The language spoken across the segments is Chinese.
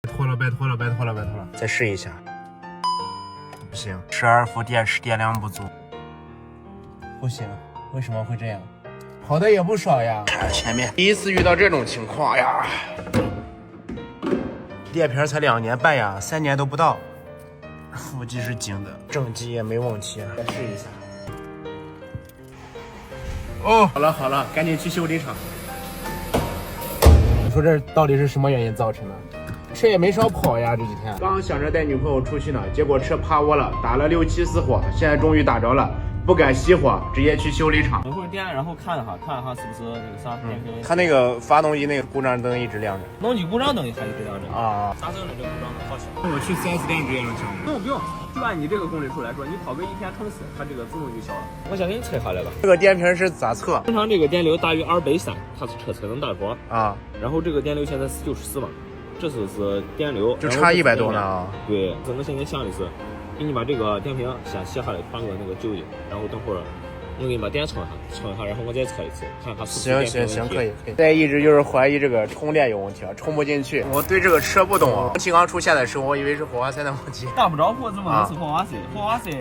拜托了，拜托了，拜托了，拜托了！再试一下。不行，12伏电池电量不足。不行，为什么会这样？跑的也不少呀。看前面，第一次遇到这种情况呀。电瓶才2年半呀，3年都不到。副机是紧的，正机也没问题。再试一下。哦，好了好了，赶紧去修理厂。你说这到底是什么原因造成的？车也没少跑呀，这几天。刚想着带女朋友出去呢，结果车趴窝了，打了6、7次火，现在终于打着了，不敢熄火，直接去修理厂。等会儿电，然后看一下是不是那个啥电瓶。它那个发动机那个故障灯一直亮着。发动机故障灯它一直亮着啊。刹车的这个故障灯好小。那我去 4S 店直接能调。不用，就按你这个公里数来说，你跑个1天乘4，它这个自动就消了。我先给你测下来吧。这个电瓶是咋测？正常这个电流大于230，它是车才能打着啊。然后这个电流现在是94瓦，这是电流，就差100多呢啊。对，我现在想的是，给你把这个电瓶先卸下来，换个那个旧的，然后等会儿我给你把电充一下，然后我再测一次，看它是不是行，可以。现在一直就是怀疑这个充电有问题，充不进去。我对这个车不懂啊，气缸出现的时候，我以为是火花塞的问题。打不着火，怎么是火花塞？火花塞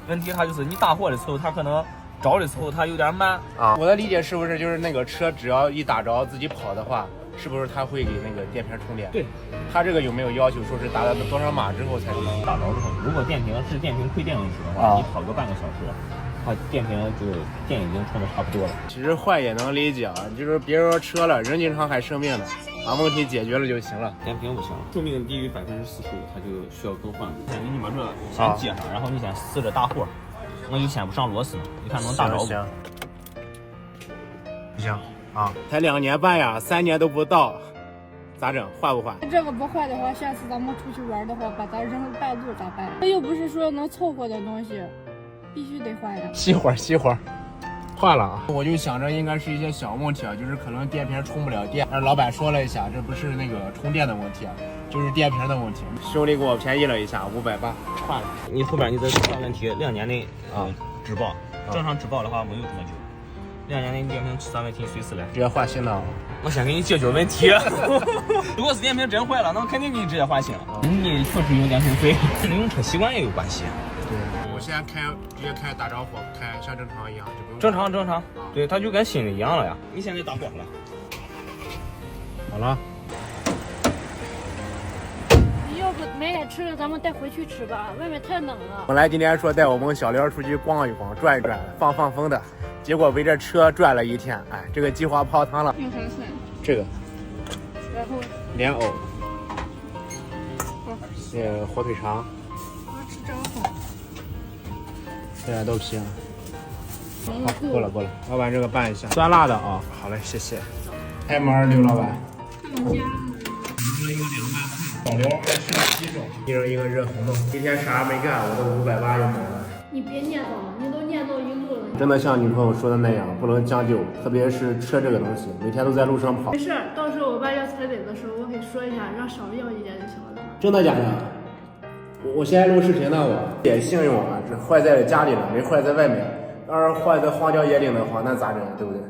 问题它就是你打火的时候，它可能着的时候它有点慢啊。我的理解是不是就是那个车只要一打着自己跑的话，是不是它会给那个电瓶充电？对，它这个有没有要求说是达到多少码之后才能打着之后？如果电瓶是电瓶亏电问题的话，你跑个半个小时。它电瓶就电已经充的差不多了。其实坏也能理解啊，就是别说车了，人经常还生病呢，把问题解决了就行了。电瓶不行，寿命低于45%，它就需要更换。先给你把这先接上，然后你先试着打火，我就先不上螺丝，你看能打着不？行啊，才2年半呀，3年都不到，咋整？换不换？这个不坏的话，下次咱们出去玩的话，把它扔半路咋办？这又不是说能凑合的东西。必须得坏的，熄火，换了啊！我就想着应该是一些小问题啊，就是可能电瓶充不了电。老板说了一下，这不是那个充电的问题啊，就是电瓶的问题。修理给我便宜了一下，580，换了。你后边你再出现问题，2年内质保，正常质保的话没有这么久。2年内电瓶出啥问题随时来，直接换新的。我先给你解决问题。如果是电瓶真坏了，那肯定给你直接换新了。你确实用电瓶费，跟用车习惯也有关系。对，我现在直接开打着火，开像正常一样就不用。正常，对，它就跟新的一样了呀。你现在打火了，好了。你要不买点吃的，咱们带回去吃吧，外面太冷了。本来今天说带我们小廖出去逛一逛、转一转、放风的，结果围着车转了1天，哎，这个计划泡汤了。用啥蒜？这个，然后莲藕，火腿肠。吃招呼。现在都皮了。好，够了。老板，这个拌一下，酸辣的啊。好嘞，谢谢。开门，刘老板。他们家。拿了一个2万块，保留再吃了7种，一人一个热红豆。今天啥没干，我都580又没了。你别念叨了，你都念叨1路了。真的像女朋友说的那样，不能将就，特别是车这个东西，每天都在路上跑。没事，到时候我爸要彩礼的时候，我给说一下，让少要一点就行了。真的假的？我现在录视频呢，我也幸运啊，这坏在家里了，没坏在外面。要是坏在荒郊野岭的话，那咋整？对不对？